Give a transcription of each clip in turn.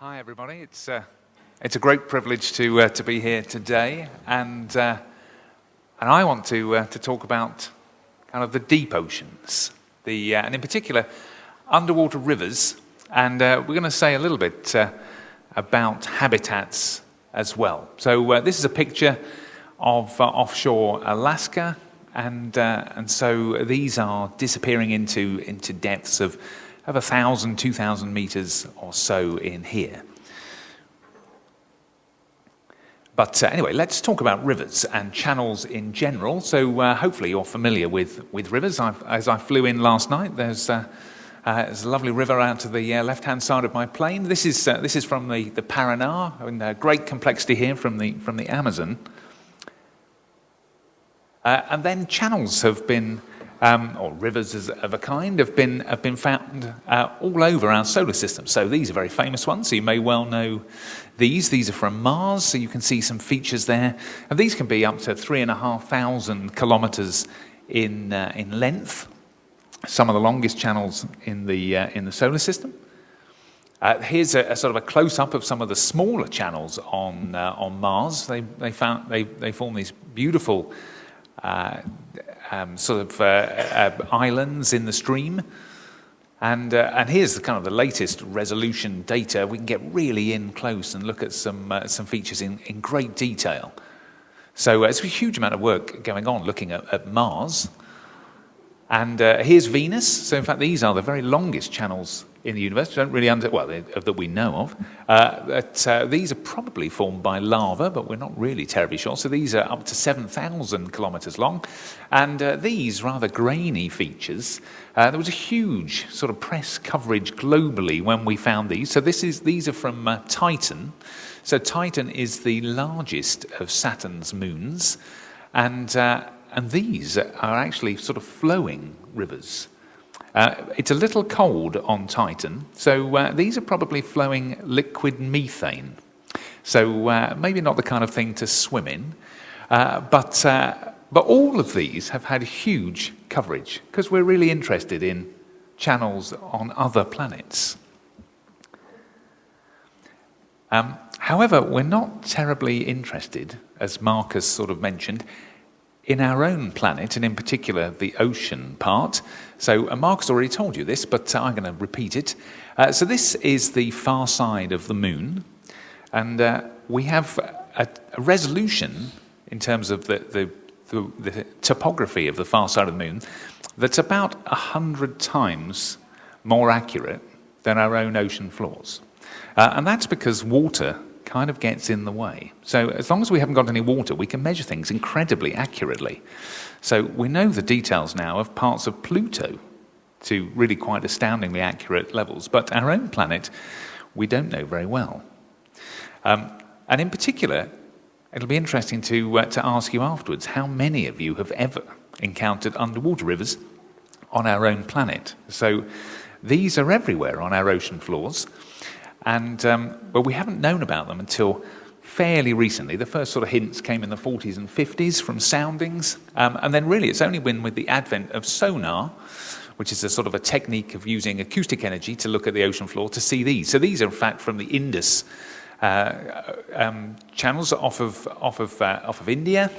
Hi everybody, it's a great privilege to be here today, and I want to talk about kind of the deep oceans, and in particular underwater rivers, and we're going to say a little bit about habitats as well. So this is a picture of offshore Alaska, and so these are disappearing into depths of 1,000, 2,000 meters or so in here. But anyway, let's talk about rivers and channels in general. So hopefully you're familiar with rivers. As I flew in last night, there's a lovely river out to the left-hand side of my plane. This is from the Paraná, and great complexity here from the Amazon. And then channels have been, or rivers of a kind, have been found all over our solar system. So these are very famous ones. So you may well know these. These are from Mars, so you can see some features there. And these can be up to 3,500 kilometers in length. Some of the longest channels in the solar system. Here's a sort of a close-up of some of the smaller channels on Mars. They form these beautiful islands in the stream, and here's the latest resolution data. We can get really in close and look at some features in great detail. So it's a huge amount of work going on looking at Mars. And here's Venus. So in fact, these are the very longest channels in the universe. Don't really that we know of. These are probably formed by lava, but we're not really terribly sure. So these are up to 7,000 kilometers long, and these rather grainy features. There was a huge sort of press coverage globally when we found these. So these are from Titan. So Titan is the largest of Saturn's moons, and these are actually sort of flowing rivers. It's a little cold on Titan, so these are probably flowing liquid methane. So maybe not the kind of thing to swim in, but all of these have had huge coverage because we're really interested in channels on other planets. However, we're not terribly interested, as Mark has sort of mentioned, in our own planet, and in particular the ocean part. So Mark's already told you this, but I'm going to repeat it. So this is the far side of the moon, and we have a resolution in terms of the topography of the far side of the moon that's about 100 times more accurate than our own ocean floors. And that's because water kind of gets in the way. So as long as we haven't got any water, we can measure things incredibly accurately. So we know the details now of parts of Pluto to really quite astoundingly accurate levels, but our own planet, we don't know very well. And in particular, it'll be interesting to ask you afterwards how many of you have ever encountered underwater rivers on our own planet. So these are everywhere on our ocean floors. And well, we haven't known about them until fairly recently. The first sort of hints came in the 40s and 50s from soundings. And then really it's only been with the advent of sonar, which is a sort of a technique of using acoustic energy to look at the ocean floor to see these. So these are in fact from the Indus channels off of India.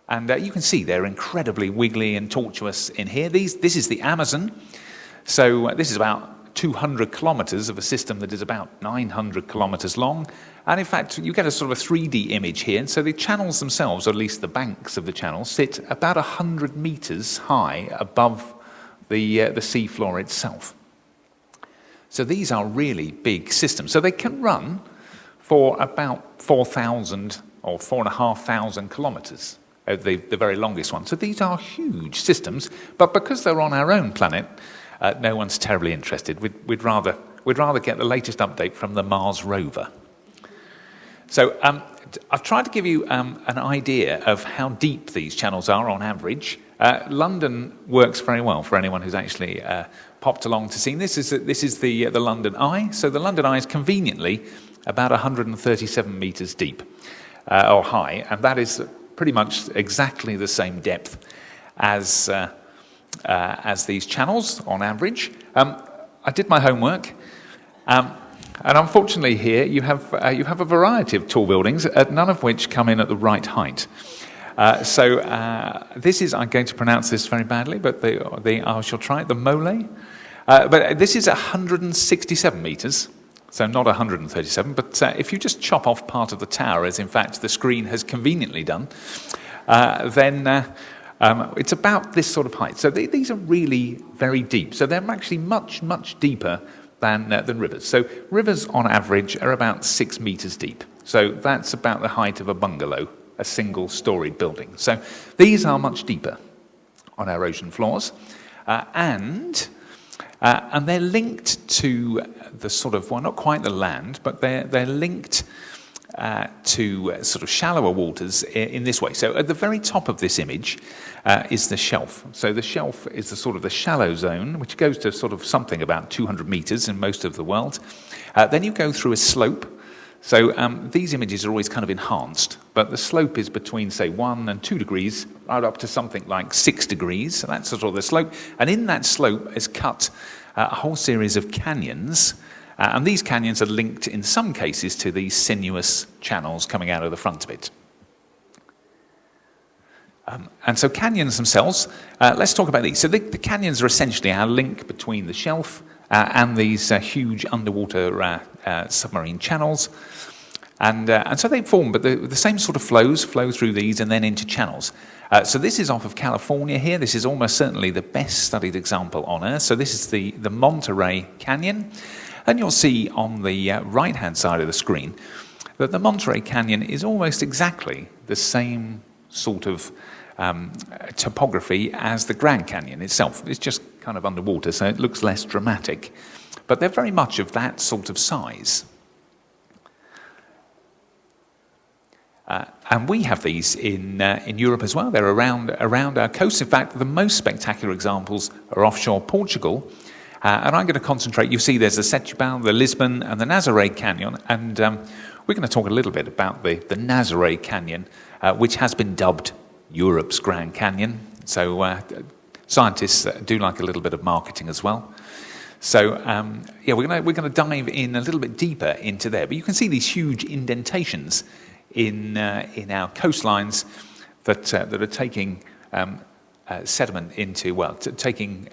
And you can see they're incredibly wiggly and tortuous in here. This is the Amazon. So this is about 200 kilometers of a system that is about 900 kilometers long. And in fact, you get a sort of a 3D image here. And so the channels themselves, or at least the banks of the channels, sit about 100 meters high above the seafloor itself. So these are really big systems. So they can run for about 4,000 or 4,500 kilometers, the very longest one. So these are huge systems, but because they're on our own planet, no one's terribly interested. We'd rather get the latest update from the Mars rover. So I've tried to give you an idea of how deep these channels are on average. London works very well for anyone who's actually popped along to see this. This is the London Eye. So the London Eye is conveniently about 137 meters deep or high, and that is pretty much exactly the same depth as these channels on average. I did my homework, And unfortunately here you have a variety of tall buildings, none of which come in at the right height. This is, I'm going to pronounce this very badly, but I shall try it, the mole. But this is 167 metres, so not 137, but if you just chop off part of the tower, as in fact the screen has conveniently done, then it's about this sort of height. So these are really very deep. So they're actually much, much deeper than rivers. So rivers on average are about 6 metres deep. So that's about the height of a bungalow, a single-storied building. So these are much deeper on our ocean floors. And they're linked to the sort of, well, not quite the land, but they're linked to sort of shallower waters in this way. So at the very top of this image is the shelf. So the shelf is the sort of the shallow zone, which goes to sort of something about 200 meters in most of the world. Then you go through a slope. So these images are always kind of enhanced, but the slope is between, say, 1 and 2 degrees, right up to something like 6 degrees. So that's sort of the slope. And in that slope is cut a whole series of canyons. And these canyons are linked, in some cases, to these sinuous channels coming out of the front of it. And so canyons themselves, let's talk about these. So the canyons are essentially our link between the shelf and these huge underwater submarine channels. And so they form, but the same sort of flows flow through these and then into channels. So this is off of California here. This is almost certainly the best studied example on Earth. So this is the Monterey Canyon. And you'll see on the right-hand side of the screen that the Monterey Canyon is almost exactly the same sort of topography as the Grand Canyon itself. It's just kind of underwater, so it looks less dramatic. But they're very much of that sort of size. And we have these in Europe as well. They're around our coast. In fact, the most spectacular examples are offshore Portugal. And I'm going to concentrate, you see there's the Setúbal, the Lisbon and the Nazaré Canyon, and we're going to talk a little bit about the Nazaré Canyon, which has been dubbed Europe's Grand Canyon. So scientists do like a little bit of marketing as well. So we're going to dive in a little bit deeper into there. But you can see these huge indentations in our coastlines that are taking sediment into, taking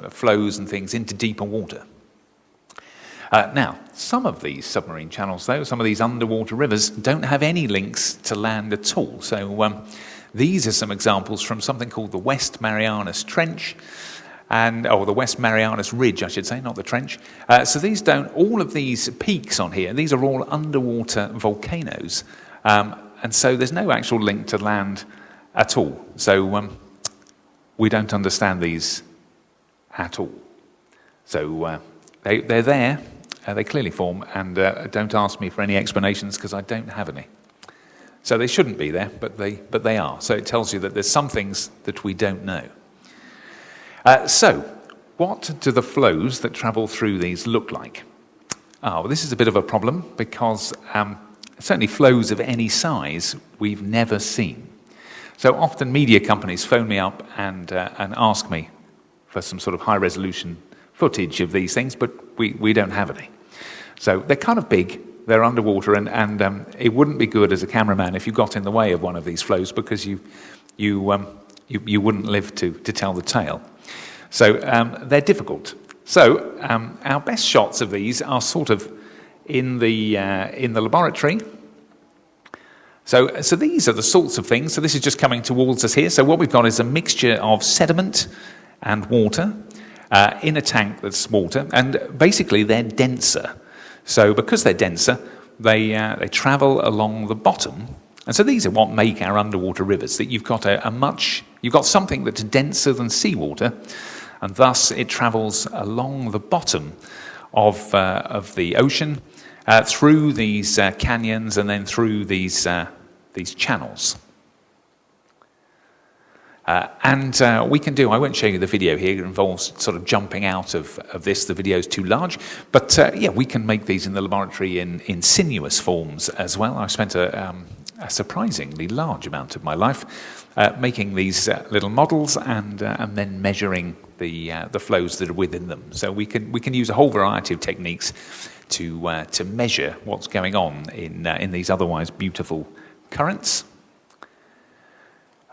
flows and things into deeper water. Now, some of these submarine channels, though, some of these underwater rivers, don't have any links to land at all. So these are some examples from something called the West Marianas Trench, the West Marianas Ridge, I should say, not the trench. So these all of these peaks on here, these are all underwater volcanoes. And so there's no actual link to land at all. So we don't understand these at all. So they're there, they clearly form, and don't ask me for any explanations because I don't have any. So they shouldn't be there, but they are. So it tells you that there's some things that we don't know. So what do the flows that travel through these look like? Well, this is a bit of a problem because certainly flows of any size we've never seen. So often media companies phone me up and ask me for some sort of high-resolution footage of these things, but we don't have any. So they're kind of big, they're underwater, and it wouldn't be good as a cameraman if you got in the way of one of these flows because you wouldn't live to tell the tale. So they're difficult. So our best shots of these are sort of in the laboratory. So these are the sorts of things. So this is just coming towards us here. So what we've got is a mixture of sediment and water in a tank that's water, and basically they're denser. So because they're denser, they travel along the bottom, and so these are what make our underwater rivers. That you've got you've got something that's denser than seawater, and thus it travels along the bottom of the ocean. Through these canyons and then through these channels. We can do, I won't show you the video here, it involves sort of jumping out of this, the video's too large, but we can make these in the laboratory in sinuous forms as well. I've spent a surprisingly large amount of my life making these little models and then measuring the flows that are within them. So we can use a whole variety of techniques to measure what's going on in these otherwise beautiful currents.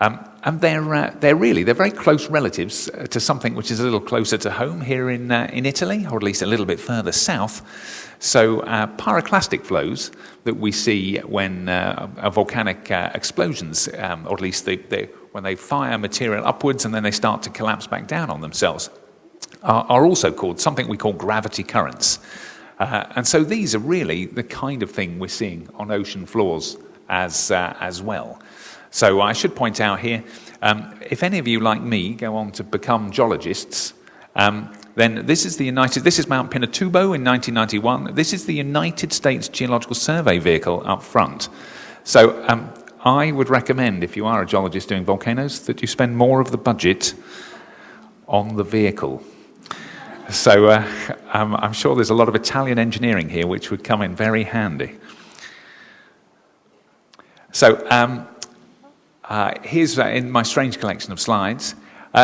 And they're very close relatives to something which is a little closer to home here in Italy, or at least a little bit further south. So pyroclastic flows that we see when volcanic explosions, or at least when they fire material upwards and then they start to collapse back down on themselves, are also called something we call gravity currents. And so these are really the kind of thing we're seeing on ocean floors as well. So I should point out here, if any of you, like me, go on to become geologists, then this is Mount Pinatubo in 1991. This is the United States Geological Survey vehicle up front. So I would recommend, if you are a geologist doing volcanoes, that you spend more of the budget on the vehicle. So I'm sure there's a lot of Italian engineering here which would come in very handy. So here's in my strange collection of slides.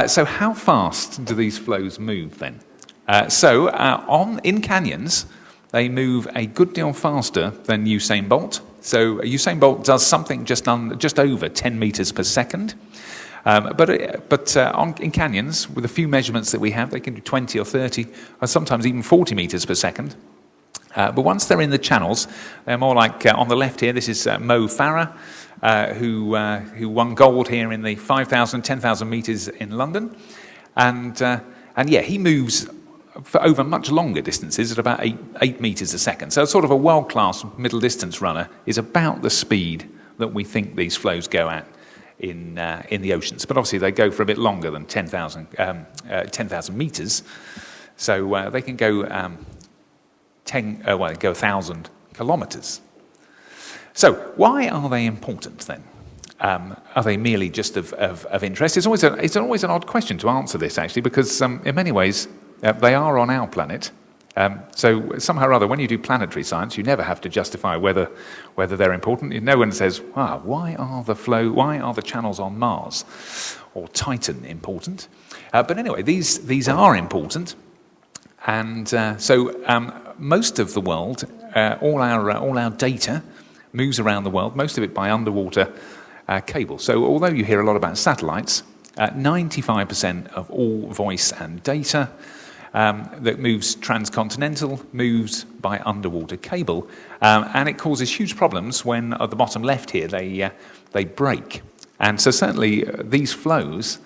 So how fast do these flows move then? In canyons, they move a good deal faster than Usain Bolt. So Usain Bolt does something just over 10 meters per second. In canyons, with a few measurements that we have, they can do 20 or 30, or sometimes even 40 meters per second. But once they're in the channels, they're more like on the left here. This is Mo Farah, who won gold here in the 5,000, 10,000 meters in London, and he moves for over much longer distances at about 8 meters a second. So sort of a world-class middle distance runner is about the speed that we think these flows go at in the oceans. But obviously they go for a bit longer than 10,000 meters. So they can go go 1,000 kilometers. So why are they important then? Are they merely just of interest? It's always an odd question to answer this, actually, because in many ways they are on our planet. So somehow or other, when you do planetary science, you never have to justify whether they're important. No one says, why are the channels on Mars or Titan important? But anyway, these are important, and most of the world, all our data moves around the world, most of it by underwater cable. So although you hear a lot about satellites, 95% of all voice and data that moves transcontinental moves by underwater cable, and it causes huge problems when at the bottom left here they break. And so certainly these flows,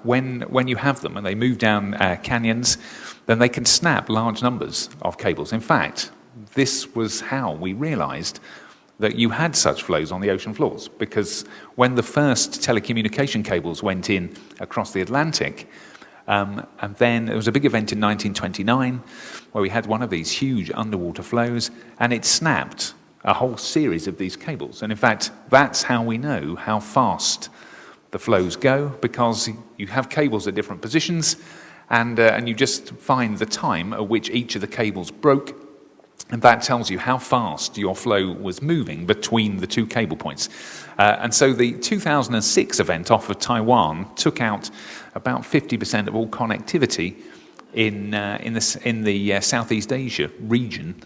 when you have them and they move down canyons, then they can snap large numbers of cables. In fact, this was how we realized that you had such flows on the ocean floors, because when the first telecommunication cables went in across the Atlantic, and then there was a big event in 1929 where we had one of these huge underwater flows, and it snapped a whole series of these cables. And in fact, that's how we know how fast the flows go, because you have cables at different positions, and you just find the time at which each of the cables broke, and that tells you how fast your flow was moving between the two cable points. And so the 2006 event off of Taiwan took out about 50% of all connectivity in the Southeast Asia region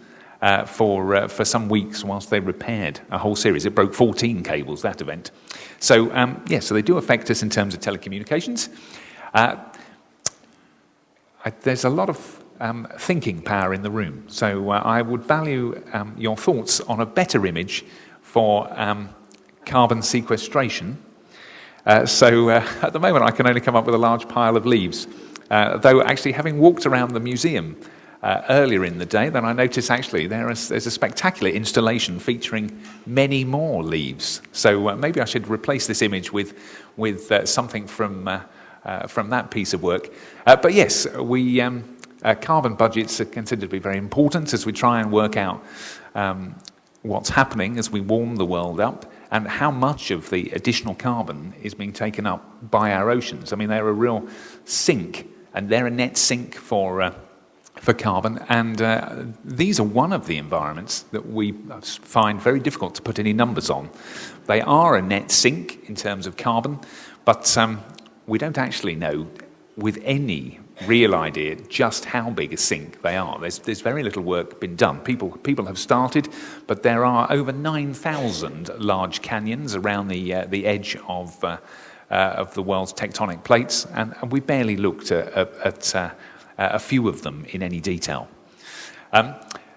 for some weeks whilst they repaired a whole series. It broke 14 cables, that event. So, so they do affect us in terms of telecommunications. There's a lot of thinking power in the room. So I would value your thoughts on a better image for carbon sequestration. At the moment I can only come up with a large pile of leaves. Though actually, having walked around the museum earlier in the day, then I noticed actually there's a spectacular installation featuring many more leaves. So maybe I should replace this image with something from that piece of work. But yes, carbon budgets are considered to be very important as we try and work out what's happening as we warm the world up, and how much of the additional carbon is being taken up by our oceans. I mean, they're a real sink, and they're a net sink for carbon. And these are one of the environments that we find very difficult to put any numbers on. They are a net sink in terms of carbon, but we don't actually know with any real idea just how big a sink they are. There's very little work been done. People have started, but there are over 9,000 large canyons around the edge of the world's tectonic plates, and we barely looked at a few of them in any detail.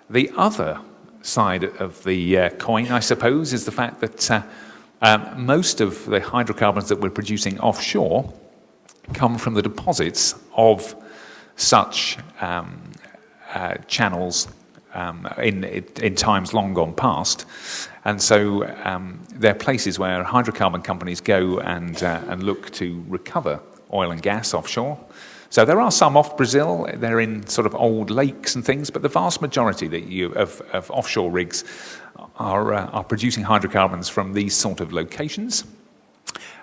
The other side of the coin, I suppose, is the fact that most of the hydrocarbons that we're producing offshore come from the deposits of such channels in times long gone past. And so they're places where hydrocarbon companies go and look to recover oil and gas offshore. So there are some off Brazil, they're in sort of old lakes and things, but the vast majority of offshore rigs are producing hydrocarbons from these sort of locations.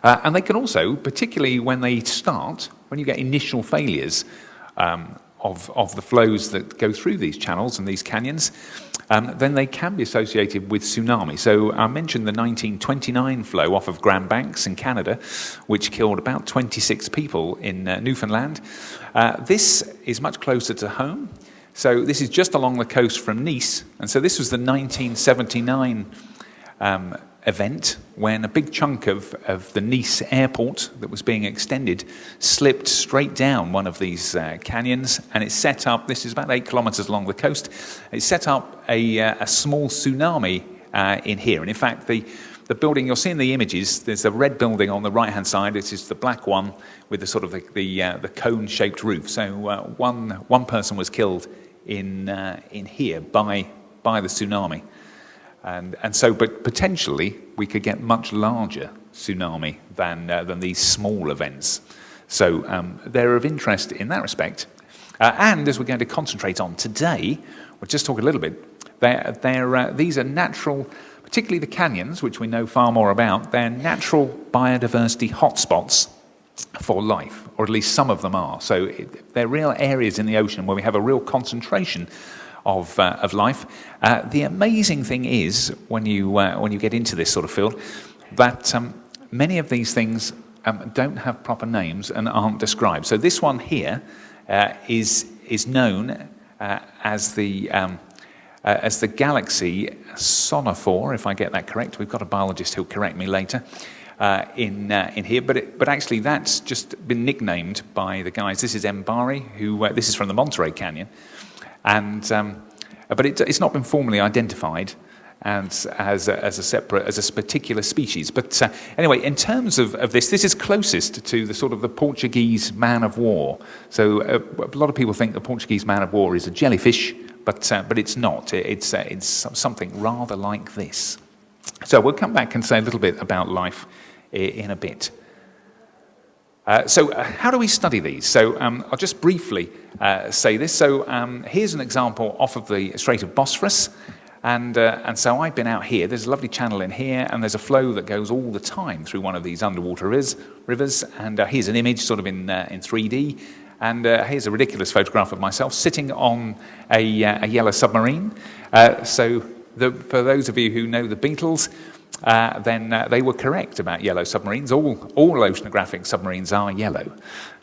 And they can also, particularly when they start, when you get initial failures of the flows that go through these channels and these canyons, then they can be associated with tsunami. So I mentioned the 1929 flow off of Grand Banks in Canada, which killed about 26 people in Newfoundland. This is much closer to home. So this is just along the coast from Nice. And so this was the 1979 event when a big chunk of the Nice airport that was being extended slipped straight down one of these canyons, and it set up, this is about 8 kilometers along the coast, it set up a small tsunami in here. And in fact, the building, you'll see in the images, there's a red building on the right-hand side. It is the black one with the sort of the cone-shaped roof. So one person was killed in here by the tsunami. And so, but potentially, we could get much larger tsunami than these small events. So they're of interest in that respect. And as we're going to concentrate on today, we'll just talk a little bit. These are natural, particularly the canyons, which we know far more about. They're natural biodiversity hotspots for life, or at least some of them are. So they're real areas in the ocean where we have a real concentration of life. The amazing thing is, when you get into this sort of field, that many of these things don't have proper names and aren't described. So this one here is known as the galaxy Sonophore, if I get that correct. We've got a biologist who'll correct me later in here, but actually that's just been nicknamed by the guys. This is Mbari, who this is from the Monterey Canyon. And but it's not been formally identified as a particular species. But anyway, in terms of this is closest to the sort of the Portuguese man of war. So a lot of people think the Portuguese man of war is a jellyfish, but it's not. It's something rather like this. So we'll come back and say a little bit about life in a bit. So how do we study these? So I'll just briefly say this. So here's an example off of the Strait of Bosphorus. And so I've been out here. There's a lovely channel in here, and there's a flow that goes all the time through one of these underwater rivers. And here's an image sort of in 3D. And here's a ridiculous photograph of myself sitting on a yellow submarine. For those of you who know the Beatles, then they were correct about yellow submarines. All oceanographic submarines are yellow.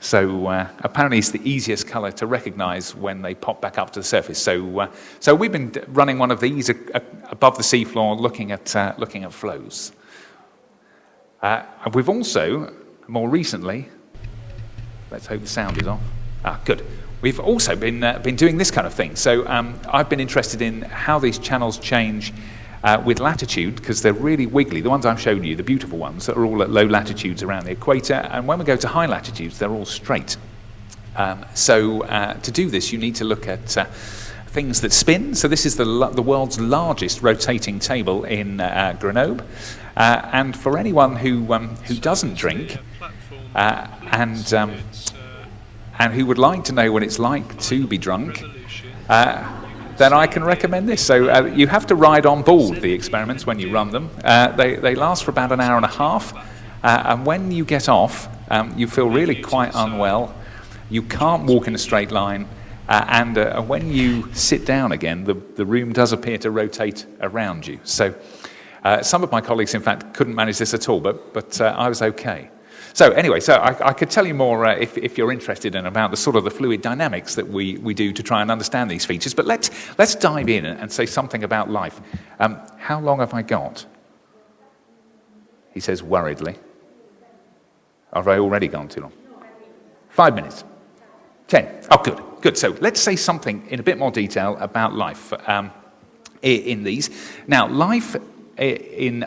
So apparently it's the easiest colour to recognise when they pop back up to the surface. So we've been running one of these above the seafloor, looking at flows. We've also, more recently, let's hope the sound is off. Good. We've also been doing this kind of thing. So I've been interested in how these channels change with latitude, because they're really wiggly. The ones I've shown you, the beautiful ones, that are all at low latitudes around the equator, and when we go to high latitudes, they're all straight. To do this, you need to look at things that spin. So this is the world's largest rotating table in Grenoble. And for anyone who doesn't drink and who would like to know what it's like to be drunk, then I can recommend this. So you have to ride on board the experiments when you run them. They last for about an hour and a half, and when you get off, you feel really quite unwell. You can't walk in a straight line, and when you sit down again, the room does appear to rotate around you. So some of my colleagues, in fact, couldn't manage this at all, but I was okay. So anyway, I could tell you more if you're interested in about the sort of the fluid dynamics that we do to try and understand these features. But let's dive in and say something about life. How long have I got? He says worriedly. Have I already gone too long? 5 minutes. 10. Oh, good. So let's say something in a bit more detail about life in these. Now, life in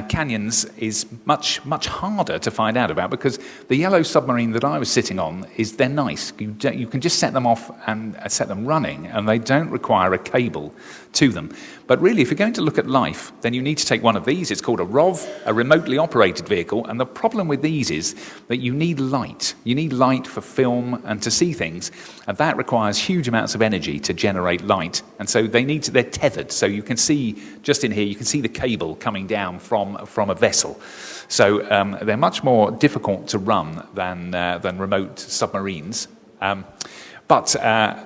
canyons is much harder to find out about, because the yellow submarine that I was sitting on they're nice. You can just set them off and set them running, and they don't require a cable to them. But really, if you're going to look at life, then you need to take one of these. It's called a ROV, a remotely operated vehicle. And the problem with these is that you need light. You need light for film and to see things. And that requires huge amounts of energy to generate light. And so they're tethered. So you can see, just in here, you can see the cable coming down from a vessel. So they're much more difficult to run than remote submarines. But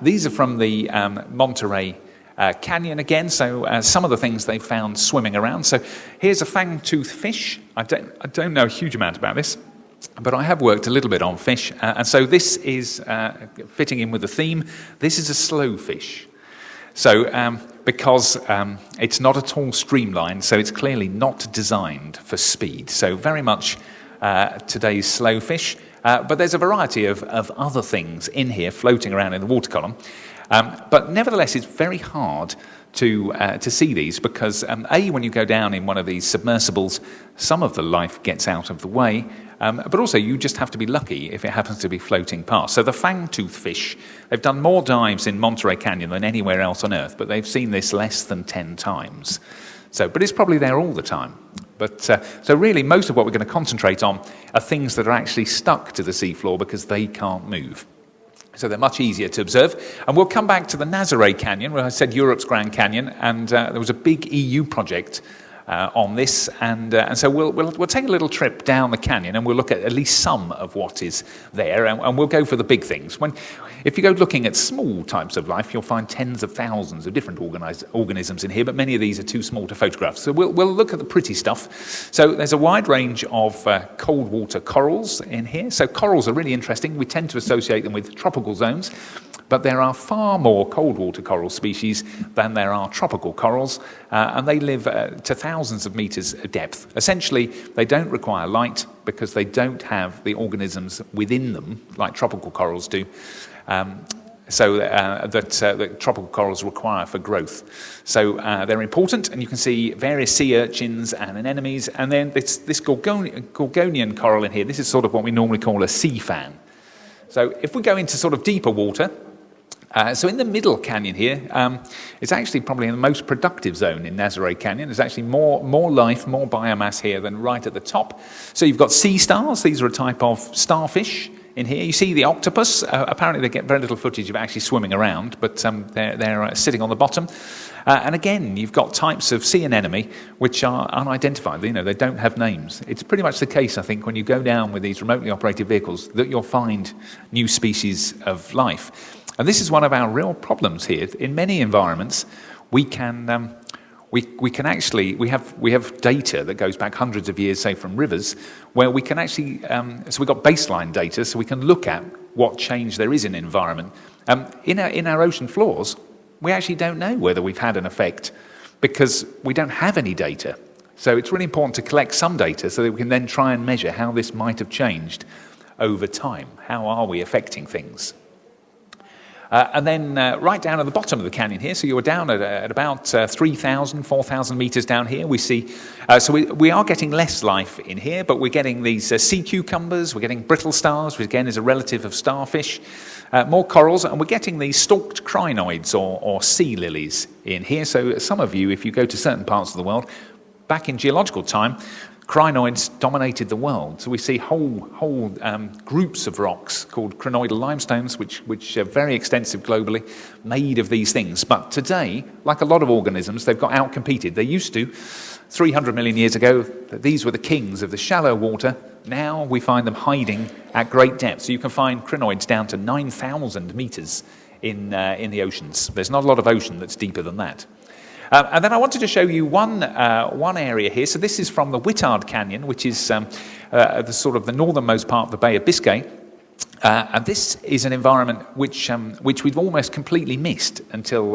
these are from the Monterey Canyon again, so some of the things they've found swimming around. So here's a fang-toothed fish. I don't know a huge amount about this, but I have worked a little bit on fish, and so this is fitting in with the theme. This is a slow fish. So because it's not at all streamlined, so it's clearly not designed for speed. So very much today's slow fish, but there's a variety of other things in here floating around in the water column. But nevertheless, it's very hard to see these because, when you go down in one of these submersibles, some of the life gets out of the way, but also you just have to be lucky if it happens to be floating past. So the fang-toothed fish, they've done more dives in Monterey Canyon than anywhere else on Earth, but they've seen this less than 10 times. But it's probably there all the time. But so really, most of what we're going to concentrate on are things that are actually stuck to the seafloor because they can't move. So they're much easier to observe. And we'll come back to the Nazaré Canyon, where I said Europe's Grand Canyon, and there was a big EU project on this. And so we'll take a little trip down the canyon, and we'll look at least some of what is there, and we'll go for the big things. If you go looking at small types of life, you'll find tens of thousands of different organisms in here, but many of these are too small to photograph. So we'll look at the pretty stuff. So there's a wide range of cold water corals in here. So corals are really interesting. We tend to associate them with tropical zones, but there are far more cold water coral species than there are tropical corals, and they live to thousands of meters depth. Essentially, they don't require light because they don't have the organisms within them like tropical corals do. That tropical corals require for growth. So they're important, and you can see various sea urchins and anemones, and then this Gorgonian coral in here. This is sort of what we normally call a sea fan. So if we go into sort of deeper water, so in the middle canyon here, it's actually probably in the most productive zone in Nazaré Canyon. There's actually more life, more biomass here than right at the top. So you've got sea stars. These are a type of starfish in here. You see the octopus. Apparently they get very little footage of actually swimming around, but they're sitting on the bottom. And again, you've got types of sea anemone which are unidentified. They don't have names. It's pretty much the case, I think, when you go down with these remotely operated vehicles, that you'll find new species of life. And this is one of our real problems here. In many environments, we have data that goes back hundreds of years, say from rivers, where we can actually, so we've got baseline data, so we can look at what change there is in the environment. In our ocean floors, we actually don't know whether we've had an effect because we don't have any data. So it's really important to collect some data so that we can then try and measure how this might have changed over time. How are we affecting things? And then right down at the bottom of the canyon here, so you're down at about 3,000, 4,000 meters down here, we see, so we are getting less life in here, but we're getting these sea cucumbers, we're getting brittle stars, which again is a relative of starfish, more corals, and we're getting these stalked crinoids or sea lilies in here. So some of you, if you go to certain parts of the world, back in geological time, crinoids dominated the world. So we see whole groups of rocks called crinoidal limestones, which are very extensive globally, made of these things. But today, like a lot of organisms, they've got outcompeted. They used to, 300 million years ago, these were the kings of the shallow water. Now we find them hiding at great depth. So you can find crinoids down to 9,000 meters in the oceans. There's not a lot of ocean that's deeper than that. And then I wanted to show you one area here. So this is from the Whittard Canyon, which is the sort of the northernmost part of the Bay of Biscay. And this is an environment which we've almost completely missed until,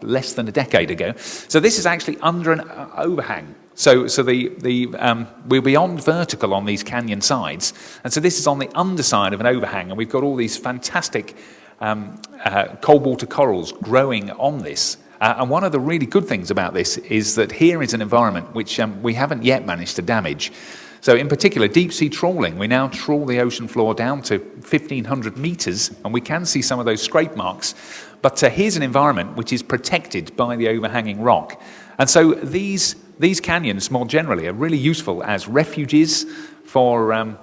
less than a decade ago. So this is actually under an overhang. So we're beyond vertical on these canyon sides. And so this is on the underside of an overhang, and we've got all these fantastic cold water corals growing on this. And one of the really good things about this is that here is an environment which we haven't yet managed to damage. So in particular, deep-sea trawling, we now trawl the ocean floor down to 1,500 meters, and we can see some of those scrape marks. But here's an environment which is protected by the overhanging rock. And so these canyons, more generally, are really useful as refuges for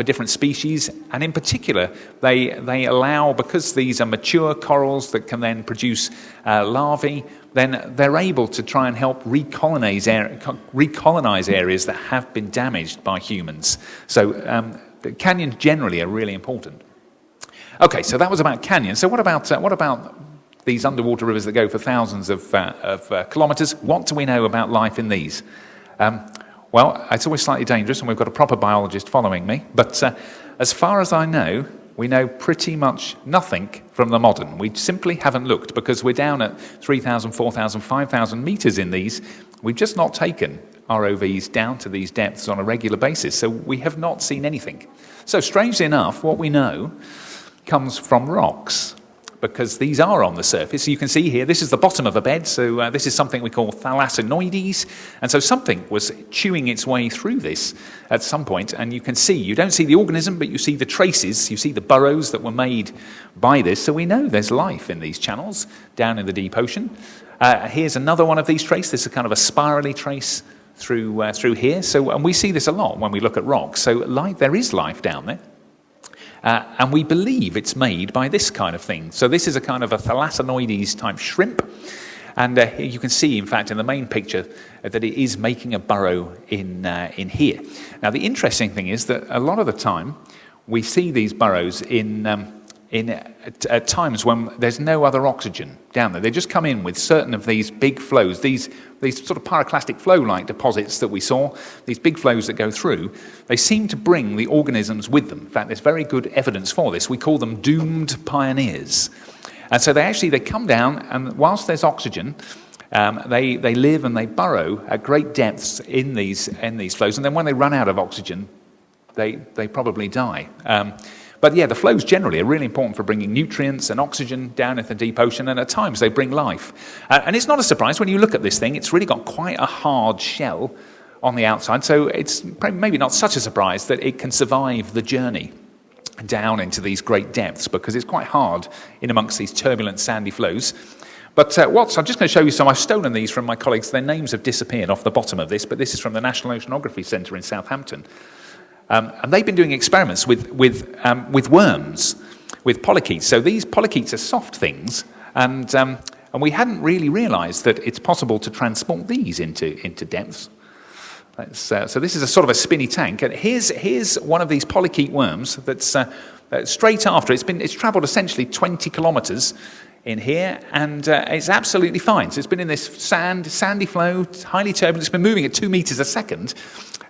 different species. And in particular, they allow, because these are mature corals that can then produce larvae, then they're able to try and help recolonize areas that have been damaged by humans. So the canyons generally are really important. Okay, so that was about canyons. So what about these underwater rivers that go for thousands of kilometers? What do we know about life in these? Well, it's always slightly dangerous, and we've got a proper biologist following me. But as far as I know, we know pretty much nothing from the modern. We simply haven't looked, because we're down at 3,000, 4,000, 5,000 meters in these. We've just not taken ROVs down to these depths on a regular basis, so we have not seen anything. So strangely enough, what we know comes from rocks, because these are on the surface. So you can see here, this is the bottom of a bed, so this is something we call thalassinoides, and so something was chewing its way through this at some point, and you can see, you don't see the organism, but you see the traces, you see the burrows that were made by this, so we know there's life in these channels down in the deep ocean. Here's another one of these traces. This is kind of a spirally trace through here, and we see this a lot when we look at rocks, so there is life down there. And we believe it's made by this kind of thing. So this is a kind of a thalassinoides type shrimp. And you can see, in fact, in the main picture, that it is making a burrow in here. Now, the interesting thing is that a lot of the time, we see these burrows at times when there's no other oxygen down there. They just come in with certain of these big flows, these sort of pyroclastic flow-like deposits that we saw, these big flows that go through, they seem to bring the organisms with them. In fact, there's very good evidence for this. We call them doomed pioneers. And so they come down, and whilst there's oxygen, they live and they burrow at great depths in these flows, and then when they run out of oxygen, they probably die. But yeah, the flows generally are really important for bringing nutrients and oxygen down into the deep ocean, and at times they bring life. And it's not a surprise when you look at this thing, it's really got quite a hard shell on the outside, so it's maybe not such a surprise that it can survive the journey down into these great depths, because it's quite hard in amongst these turbulent sandy flows. But I'm just going to show you some. I've stolen these from my colleagues. Their names have disappeared off the bottom of this, but this is from the National Oceanography Centre in Southampton. And they've been doing experiments with worms, with polychaetes. So these polychaetes are soft things, and we hadn't really realised that it's possible to transport these into depths. So this is a sort of a spinny tank, and here's one of these polychaete worms that's straight after it's travelled essentially 20 kilometres in here, and it's absolutely fine. So it's been in this sandy flow, highly turbulent. It's been moving at 2 meters a second.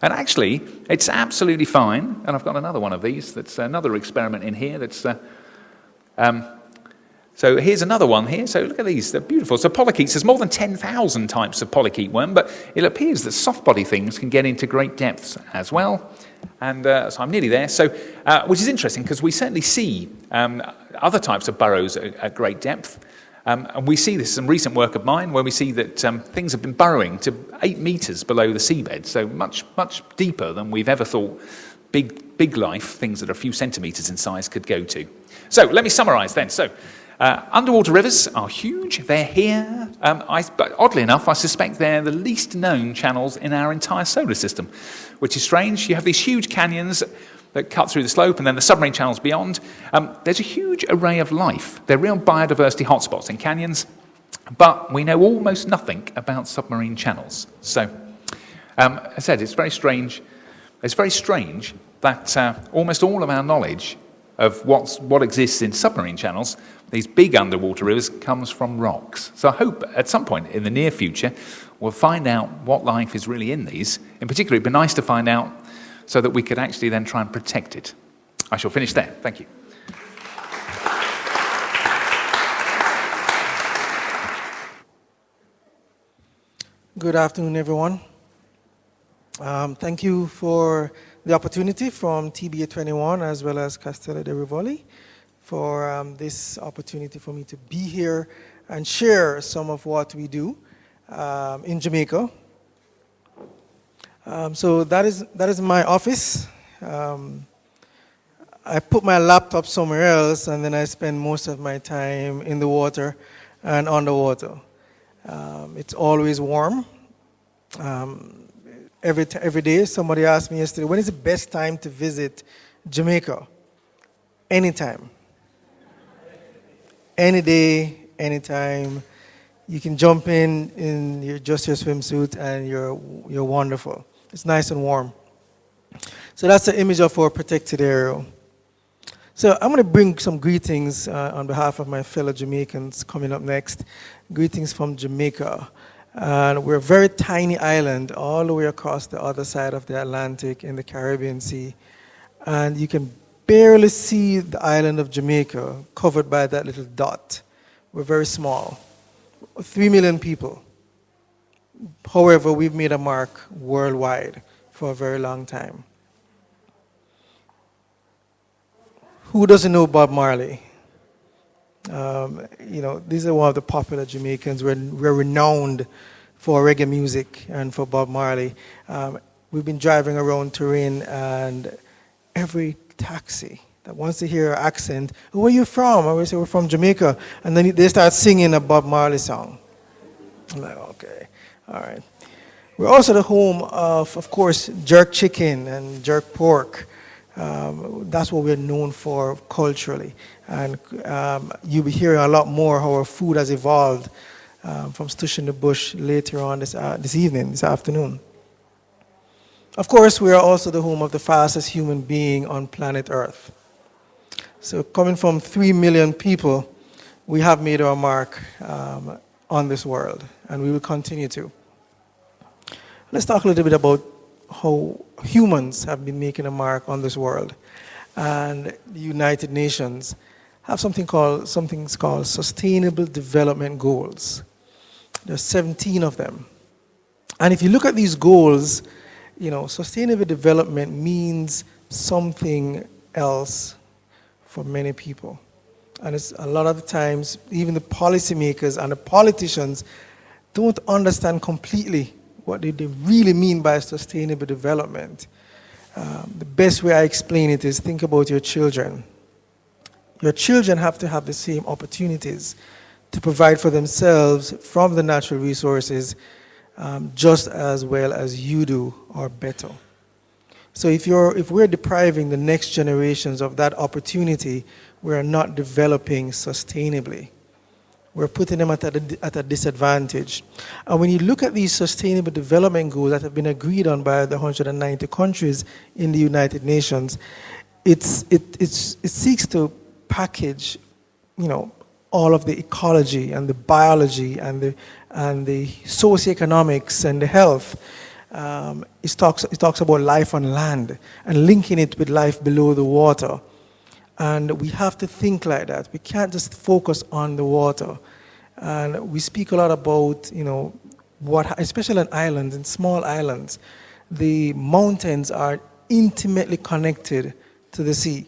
And actually, it's absolutely fine. And I've got another one of these. That's another experiment in here. So here's another one here. So look at these. They're beautiful. So polychaetes, there's more than 10,000 types of polychaete worm, but it appears that soft body things can get into great depths as well. And so I'm nearly there. So, which is interesting, because we certainly see other types of burrows at great depth. And we see this in some recent work of mine, where we see that things have been burrowing to 8 meters below the seabed, so much, much deeper than we've ever thought big life, things that are a few centimeters in size, could go to. So let me summarize then. So underwater rivers are huge. They're here. But oddly enough, I suspect they're the least known channels in our entire solar system, which is strange. You have these huge canyons that cut through the slope, and then the submarine channels beyond. There's a huge array of life. They're real biodiversity hotspots in canyons, but we know almost nothing about submarine channels. So, as I said, it's very strange. It's very strange that almost all of our knowledge of what exists in submarine channels, these big underwater rivers, comes from rocks. So I hope at some point in the near future we'll find out what life is really in these. In particular, it'd be nice to find out so that we could actually then try and protect it. I shall finish there. Thank you. Good afternoon, everyone. Thank you for the opportunity from TBA 21 as well as Castello de Rivoli for this opportunity for me to be here and share some of what we do in Jamaica. So that is my office. I put my laptop somewhere else, and then I spend most of my time in the water and underwater. It's always warm. Every day, somebody asked me yesterday, when is the best time to visit Jamaica? Anytime. Any day, anytime. You can jump in your swimsuit, and you're wonderful. It's nice and warm. So that's the image of our protected area. So I'm going to bring some greetings on behalf of my fellow Jamaicans coming up next. Greetings from Jamaica. And we're a very tiny island all the way across the other side of the Atlantic in the Caribbean Sea. And you can barely see the island of Jamaica covered by that little dot. We're very small. 3 million people. However, we've made a mark worldwide for a very long time. Who doesn't know Bob Marley? These are one of the popular Jamaicans. We're renowned for reggae music and for Bob Marley. We've been driving around Turin, and every taxi that wants to hear our accent, where are you from? I always say, we're from Jamaica. And then they start singing a Bob Marley song. I'm like, okay, all right. We're also the home of course, jerk chicken and jerk pork. That's what we're known for culturally. And you'll be hearing a lot more how our food has evolved from Stush in the Bush later on this afternoon. Of course, we are also the home of the fastest human being on planet Earth. So coming from 3 million people, we have made our mark on this world, and we will continue to. Let's talk a little bit about how humans have been making a mark on this world. And the United Nations have something called Sustainable Development Goals. There's 17 of them. And if you look at these goals, sustainable development means something else for many people. And it's a lot of the times, even the policymakers and the politicians don't understand completely what they really mean by sustainable development. The best way I explain it is think about your children. Your children have to have the same opportunities to provide for themselves from the natural resources just as well as you do, or better. So if we're depriving the next generations of that opportunity, we're not developing sustainably. We're putting them at a disadvantage. And when you look at these sustainable development goals that have been agreed on by the 190 countries in the United Nations, it seeks to package, all of the ecology and the biology and the socioeconomics and the health. It talks about life on land and linking it with life below the water. And we have to think like that. We can't just focus on the water. And we speak a lot about, especially on islands, in small islands, the mountains are intimately connected to the sea.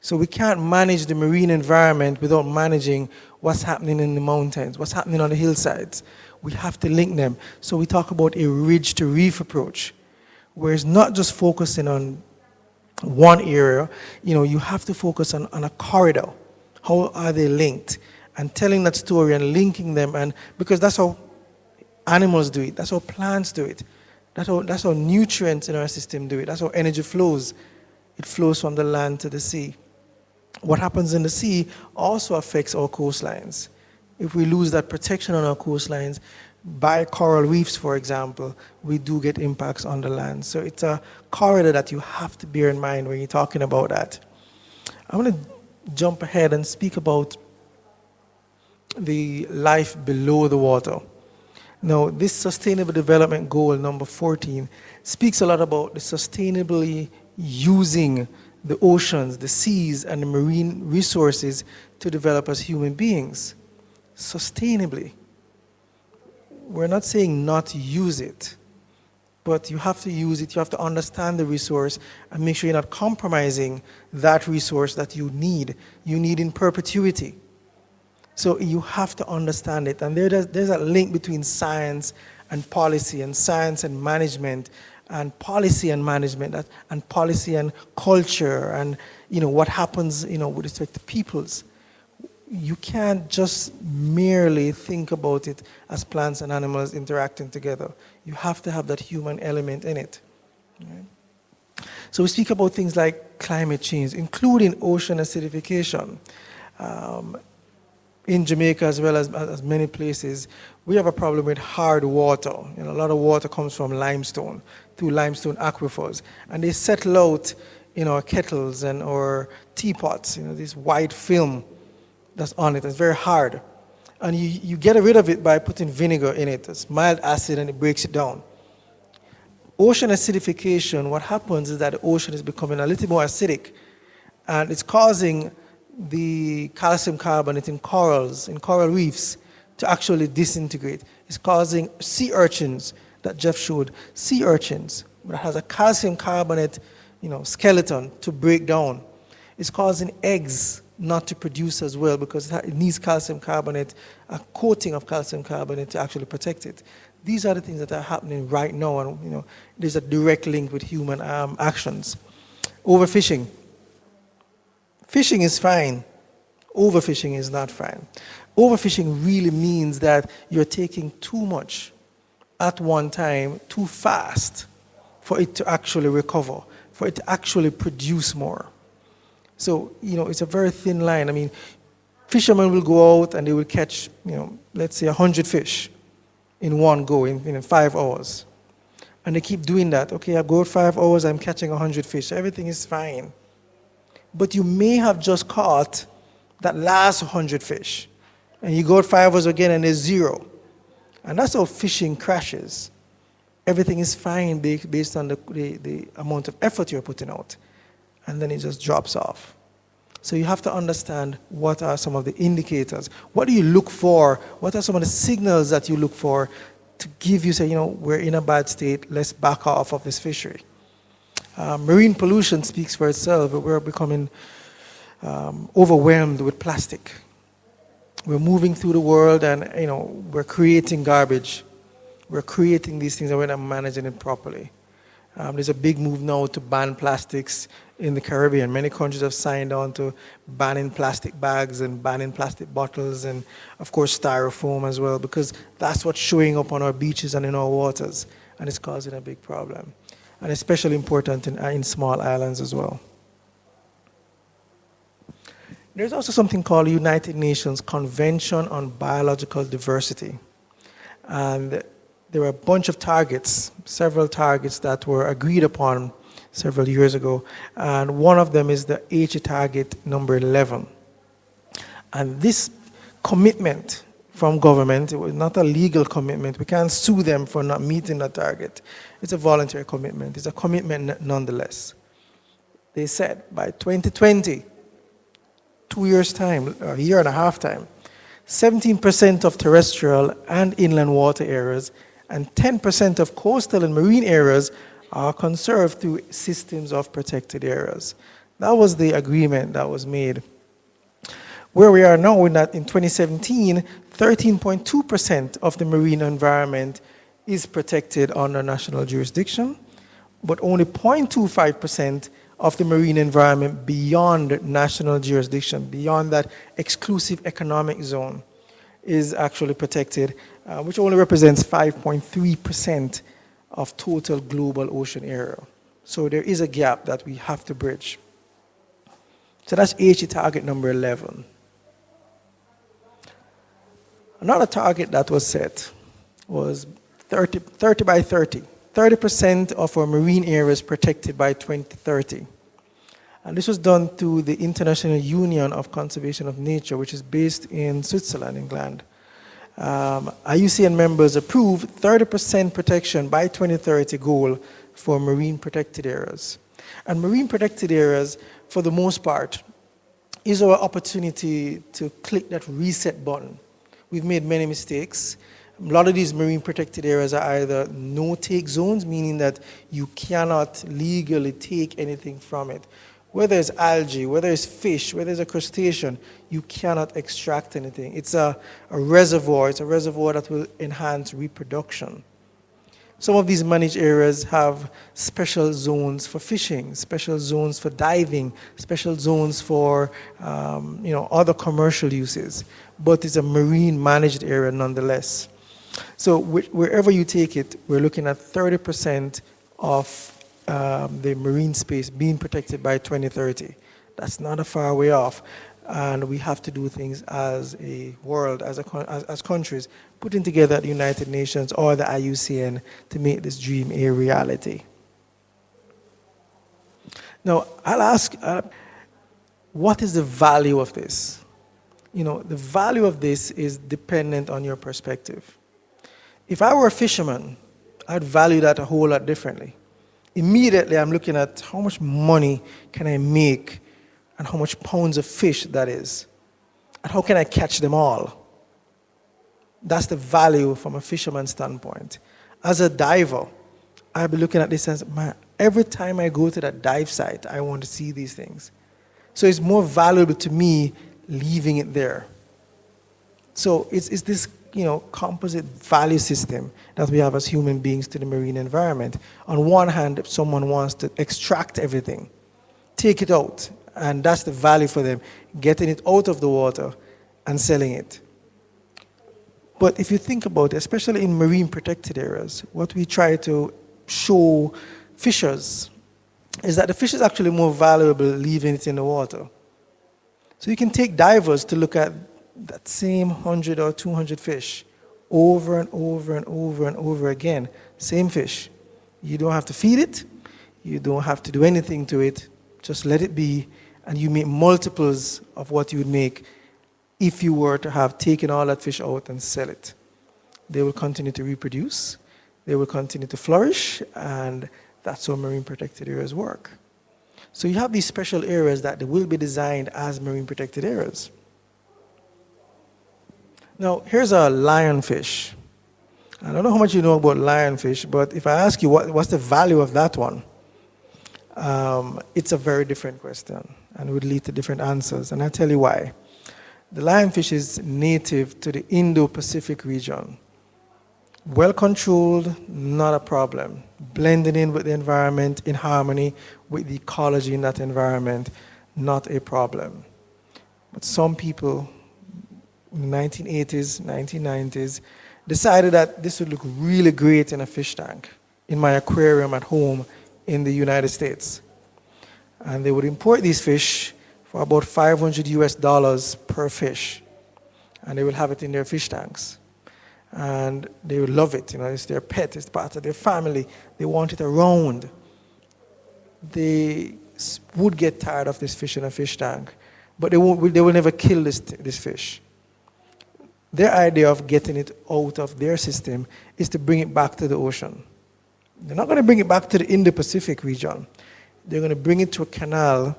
So we can't manage the marine environment without managing what's happening in the mountains, what's happening on the hillsides. We have to link them. So we talk about a ridge to reef approach, where it's not just focusing on one area. You have to focus on a corridor. How are they linked? And telling that story and linking them, and because that's how animals do it, that's how plants do it, that's how nutrients in our system do it, that's how energy flows. It flows from the land to the sea. What happens in the sea also affects our coastlines. If we lose that protection on our coastlines, by coral reefs, for example, we do get impacts on the land. So it's a corridor that you have to bear in mind when you're talking about that. I'm going to jump ahead and speak about the life below the water. Now, this Sustainable Development Goal number 14 speaks a lot about the sustainably using the oceans, the seas, and the marine resources to develop as human beings. Sustainably. We're not saying not to use it, but you have to use it, you have to understand the resource and make sure you're not compromising that resource that you need in perpetuity. So you have to understand it. And there's a link between science and policy, and science and management, and policy and management, and policy and culture, and what happens with respect to peoples. You can't just merely think about it as plants and animals interacting together. You have to have that human element in it. Right? So we speak about things like climate change, including ocean acidification. In Jamaica, as well as many places, we have a problem with hard water. A lot of water comes from limestone, through limestone aquifers, and they settle out in our kettles and our teapots. This white film that's on it. It's very hard, and you get rid of it by putting vinegar in it. It's mild acid, and it breaks it down. Ocean acidification. What happens is that the ocean is becoming a little more acidic, and it's causing the calcium carbonate in coral reefs to actually disintegrate. It's causing sea urchins that Jeff showed, sea urchins that has a calcium carbonate, skeleton to break down. It's causing eggs not to produce as well because it needs calcium carbonate, a coating of calcium carbonate to actually protect it. These are the things that are happening right now, and there's a direct link with human actions. Overfishing. Fishing is fine. Overfishing is not fine. Overfishing really means that you're taking too much at one time, too fast, for it to actually recover, for it to actually produce more. So, it's a very thin line. I mean, fishermen will go out and they will catch, let's say 100 fish in one go, in 5 hours. And they keep doing that. Okay, I go 5 hours, I'm catching 100 fish. Everything is fine. But you may have just caught that last 100 fish. And you go 5 hours again and there's 0. And that's how fishing crashes. Everything is fine based on the amount of effort you're putting out. And then it just drops off. So you have to understand what are some of the indicators. What do you look for? What are some of the signals that you look for to give you, say, we're in a bad state, let's back off of this fishery. Marine pollution speaks for itself. We're becoming overwhelmed with plastic. We're moving through the world and, we're creating garbage. We're creating these things and we're not managing it properly. There's a big move now to ban plastics in the Caribbean. Many countries have signed on to banning plastic bags and banning plastic bottles and, of course, styrofoam as well, because that's what's showing up on our beaches and in our waters, and it's causing a big problem. And especially important in small islands as well. There's also something called the United Nations Convention on Biological Diversity. And there were a bunch of targets, several targets that were agreed upon several years ago. And one of them is the H target number 11. And this commitment from government, it was not a legal commitment. We can't sue them for not meeting that target. It's a voluntary commitment. It's a commitment nonetheless. They said by 2020, 2 years' time, a year and a half time, 17% of terrestrial and inland water areas and 10% of coastal and marine areas are conserved through systems of protected areas. That was the agreement that was made. Where we are now in 2017, 13.2% of the marine environment is protected under national jurisdiction, but only 0.25% of the marine environment beyond national jurisdiction, beyond that exclusive economic zone, is actually protected, which only represents 5.3% of total global ocean area. So there is a gap that we have to bridge. So that's HE target number 11. Another target that was set was 30 by 30. 30% of our marine areas protected by 2030. And this was done through the International Union of Conservation of Nature, which is based in Switzerland, England. IUCN members approved 30% protection by 2030 goal for marine protected areas. And marine protected areas, for the most part, is our opportunity to click that reset button. We've made many mistakes. A lot of these marine protected areas are either no-take zones, meaning that you cannot legally take anything from it. Whether it's algae, whether it's fish, whether it's a crustacean, you cannot extract anything. It's a reservoir. It's a reservoir that will enhance reproduction. Some of these managed areas have special zones for fishing, special zones for diving, special zones for other commercial uses. But it's a marine managed area nonetheless. So wherever you take it, we're looking at 30% of the marine space being protected by 2030. That's not a far way off. And we have to do things as a world, as countries, putting together the United Nations or the IUCN to make this dream a reality. Now, I'll ask, what is the value of this? The value of this is dependent on your perspective. If I were a fisherman, I'd value that a whole lot differently. Immediately, I'm looking at how much money can I make and how much pounds of fish that is, and how can I catch them all? That's the value from a fisherman's standpoint. As a diver, I'll be looking at this as, man, every time I go to that dive site, I want to see these things. So it's more valuable to me leaving it there. So it's this composite value system that we have as human beings to the marine environment. On one hand, if someone wants to extract everything, take it out, and that's the value for them, getting it out of the water and selling it. But if you think about it, especially in marine protected areas, what we try to show fishers is that the fish is actually more valuable leaving it in the water. So you can take divers to look at that same 100 or 200 fish over and over and over and over again. Same fish. You don't have to feed it. You don't have to do anything to it. Just let it be, and you make multiples of what you would make if you were to have taken all that fish out and sell it. They will continue to reproduce. They will continue to flourish, and that's how marine protected areas work. So you have these special areas that they will be designed as marine protected areas. Now, here's a lionfish. I don't know how much you know about lionfish, but if I ask you what's the value of that one, it's a very different question and would lead to different answers, and I'll tell you why. The lionfish is native to the Indo-Pacific region. Well controlled, not a problem. Blending in with the environment, in harmony with the ecology in that environment, not a problem. But some people in the 1980s, 1990s, decided that this would look really great in a fish tank, in my aquarium at home in the United States. And they would import these fish for about $500 per fish. And they will have it in their fish tanks. And they would love it. It's their pet, it's part of their family. They want it around. They would get tired of this fish in a fish tank, but they will never kill this fish. Their idea of getting it out of their system is to bring it back to the ocean. They're not going to bring it back to the Indo-Pacific region. They're going to bring it to a canal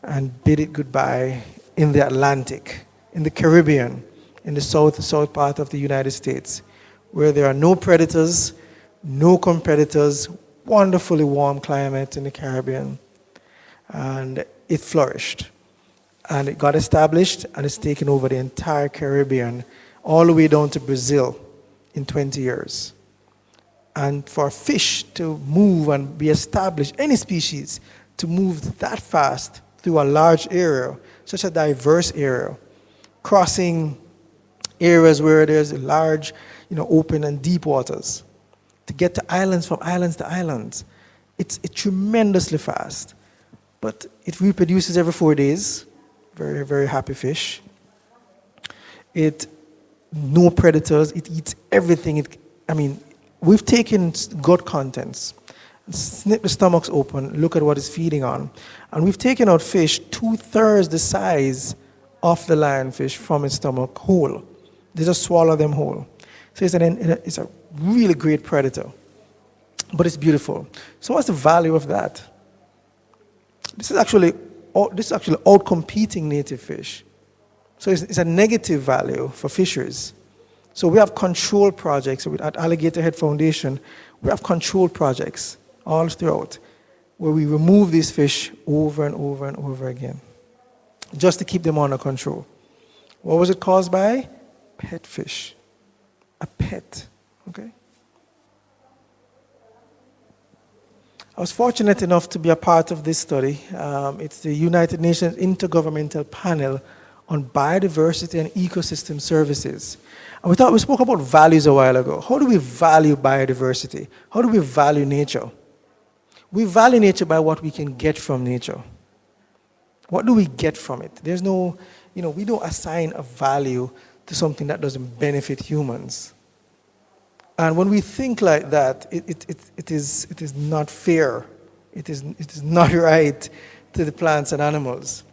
and bid it goodbye in the Atlantic, in the Caribbean, in the south part of the United States, where there are no predators, no competitors, wonderfully warm climate in the Caribbean. And it flourished. And it got established, and it's taken over the entire Caribbean, all the way down to Brazil in 20 years. And for a fish to move and be established, any species, to move that fast through a large area, such a diverse area, crossing areas where there's large, open and deep waters, to get to islands, from islands to islands, it's tremendously fast. But it reproduces every 4 days. Very, very happy fish. No predators. It eats everything. We've taken gut contents Snip the stomachs open, look at what it's feeding on. And we've taken out fish 2/3 the size of the lionfish from its stomach whole. They just swallow them whole. So it's a really great predator, but it's beautiful. So what's the value of that? This is actually out-competing native fish. So it's a negative value for fisheries. So we have control projects. So at Alligator Head Foundation, we have control projects all throughout where we remove these fish over and over and over again just to keep them under control. What was it caused by? Pet fish. A pet. Okay? I was fortunate enough to be a part of this study. It's the United Nations Intergovernmental Panel on Biodiversity and Ecosystem Services. And we spoke about values a while ago. How do we value biodiversity? How do we value nature? We value nature by what we can get from nature. What do we get from it? There's no, we don't assign a value to something that doesn't benefit humans. And when we think like that, it is not fair. It is not right to the plants and animals,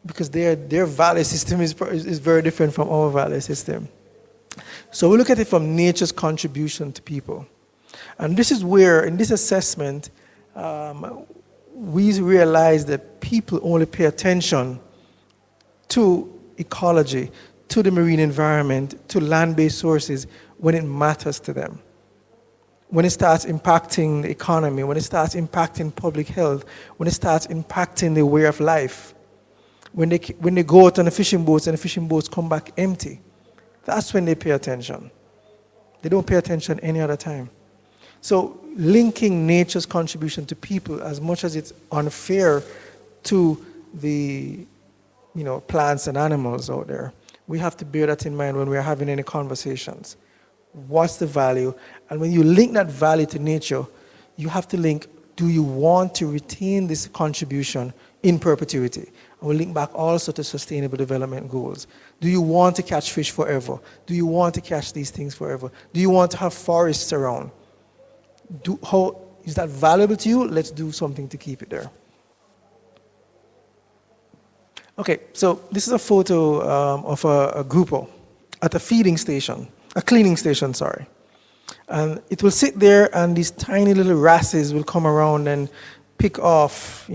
because their value system is very different from our value system. So we look at it from nature's contribution to people. And this is where, in this assessment, we realize that people only pay attention to ecology, to the marine environment, to land-based sources when it matters to them. When it starts impacting the economy, when it starts impacting public health, when it starts impacting the way of life, when they go out on the fishing boats and the fishing boats come back empty, that's when they pay attention. They don't pay attention any other time. So linking nature's contribution to people, as much as it's unfair to the plants and animals out there, we have to bear that in mind when we're having any conversations. What's the value? And when you link that value to nature, you have to link, do you want to retain this contribution in perpetuity? And we'll link back also to Sustainable Development Goals. Do you want to catch fish forever? Do you want to catch these things forever? Do you want to have forests around? How is that valuable to you? Let's do something to keep it there. Okay, so this is a photo of a grouper at a feeding station, a cleaning station, sorry. And it will sit there and these tiny little wrasses will come around and pick off,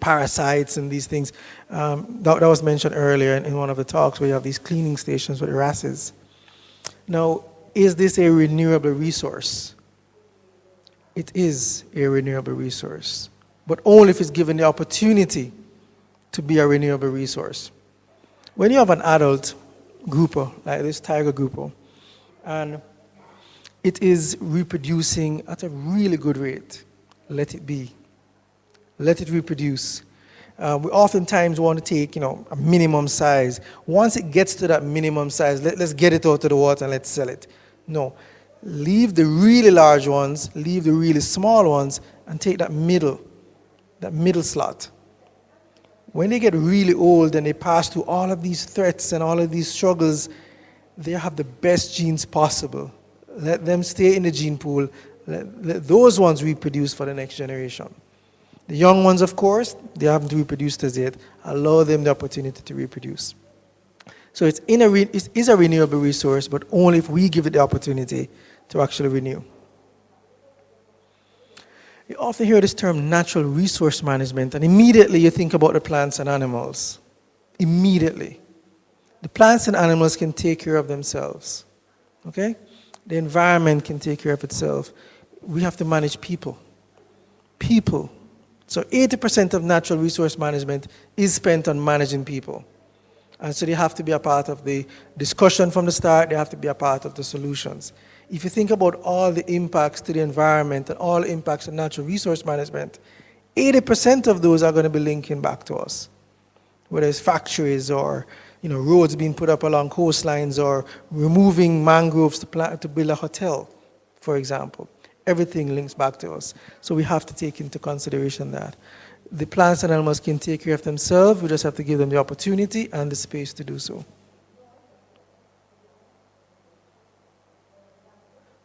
parasites and these things. That was mentioned earlier in one of the talks where you have these cleaning stations with wrasses. Now, is this a renewable resource? It is a renewable resource, but only if it's given the opportunity to be a renewable resource. When you have an adult grouper, like this tiger grouper, and it is reproducing at a really good rate, let it be. Let it reproduce. We oftentimes want to take, a minimum size. Once it gets to that minimum size, let's get it out of the water and let's sell it. No. Leave the really large ones, leave the really small ones, and take that middle slot. When they get really old and they pass through all of these threats and all of these struggles, they have the best genes possible. Let them stay in the gene pool. Let those ones reproduce for the next generation. The young ones, of course, they haven't reproduced as yet. Allow them the opportunity to reproduce. So it is a renewable resource, but only if we give it the opportunity to actually renew. You often hear this term natural resource management, and immediately you think about the plants and animals. Immediately. The plants and animals can take care of themselves. Okay? The environment can take care of itself. We have to manage people. People. So 80% of natural resource management is spent on managing people. And so they have to be a part of the discussion from the start. They have to be a part of the solutions. If you think about all the impacts to the environment and all the impacts on natural resource management, 80% of those are going to be linking back to us. Whether it's factories or roads being put up along coastlines or removing mangroves to build a hotel, for example. Everything links back to us. So we have to take into consideration that. The plants and animals can take care of themselves. We just have to give them the opportunity and the space to do so.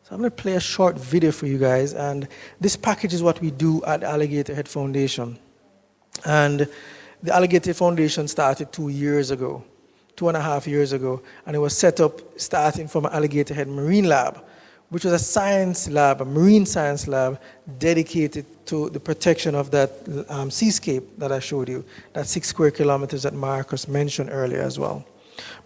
So I'm going to play a short video for you guys, and this package is what we do at the Alligator Head Foundation. And the Alligator Foundation started 2 years ago, 2.5 years ago, and it was set up starting from an Alligator Head Marine Lab, which was a science lab, a marine science lab, dedicated to the protection of that seascape that I showed you, that 6 square kilometers that Marcus mentioned earlier as well.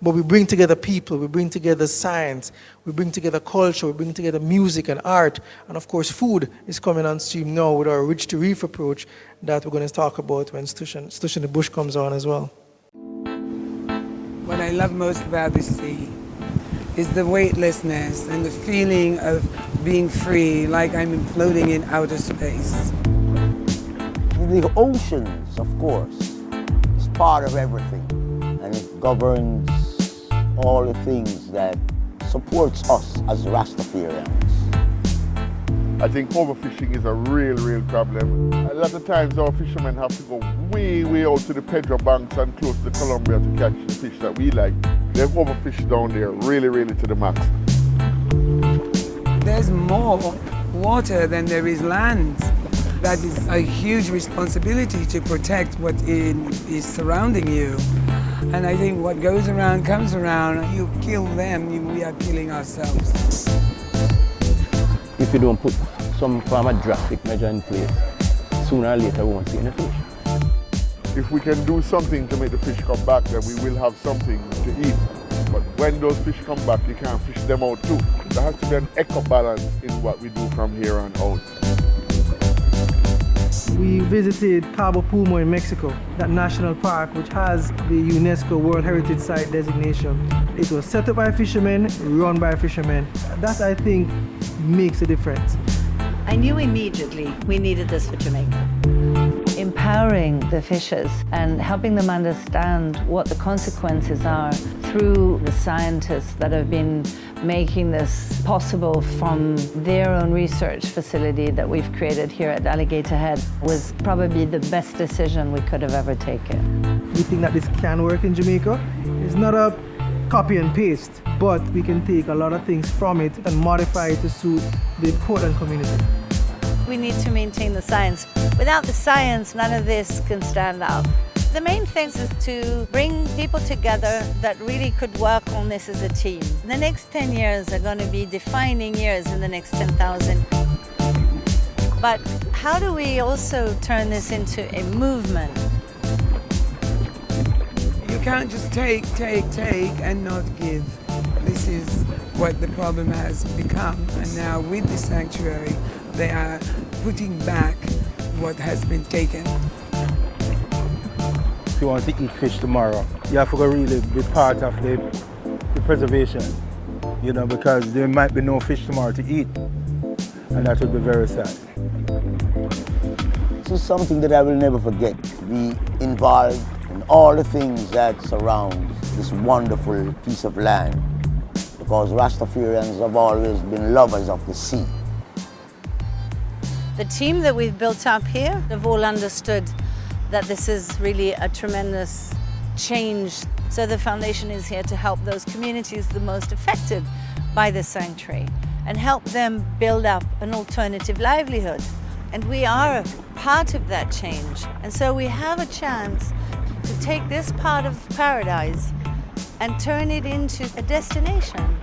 But we bring together people, we bring together science, we bring together culture, we bring together music and art, and of course food is coming on stream now with our Rich to Reef approach that we're going to talk about when Stush in the Bush comes on as well. What I love most about the sea is the weightlessness and the feeling of being free, like I'm floating in outer space. The oceans, of course, is part of everything, and it governs all the things that supports us as Rastafarians. I think overfishing is a real problem. A lot of times our fishermen have to go way out to the Pedro banks and close to Colombia to catch the fish that we like. They've overfished down there really to the max. There's more water than there is land. That is a huge responsibility to protect what is surrounding you. And I think what goes around comes around. You kill them, we are killing ourselves. If you don't put some form of drastic measure in place, sooner or later we won't see any fish. If we can do something to make the fish come back, then we will have something to eat. But when those fish come back, you can't fish them out too. There has to be an eco-balance in what we do from here on out. We visited Cabo Pulmo in Mexico, that national park which has the UNESCO World Heritage Site designation. It was set up by fishermen, run by fishermen. That, I think, makes a difference. I knew immediately we needed this for Jamaica. Empowering the fishers and helping them understand what the consequences are through the scientists that have been making this possible from their own research facility that we've created here at Alligator Head was probably the best decision we could have ever taken. We think that this can work in Jamaica. It's not a copy and paste, but we can take a lot of things from it and modify it to suit the Portland community. We need to maintain the science. Without the science, none of this can stand up. The main thing is to bring people together that really could work on this as a team. The next 10 years are going to be defining years in the next 10,000. But how do we also turn this into a movement? You can't just take and not give. This is what the problem has become. And now with the sanctuary, they are putting back what has been taken. If you want to eat fish tomorrow, you have to really be part of the preservation, you know, because there might be no fish tomorrow to eat, and that would be very sad. This is something that I will never forget, to be involved in all the things that surround this wonderful piece of land, because Rastafarians have always been lovers of the sea. The team that we've built up here have all understood that this is really a tremendous change. So the foundation is here to help those communities the most affected by the sanctuary and help them build up an alternative livelihood. And we are part of that change. And so we have a chance to take this part of paradise and turn it into a destination.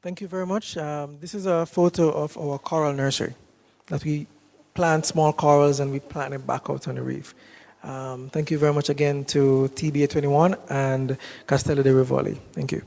Thank you very much. This is a photo of our coral nursery that we plant small corals and we plant it back out on the reef. Thank you very much again to TBA 21 and Castello de Rivoli. Thank you.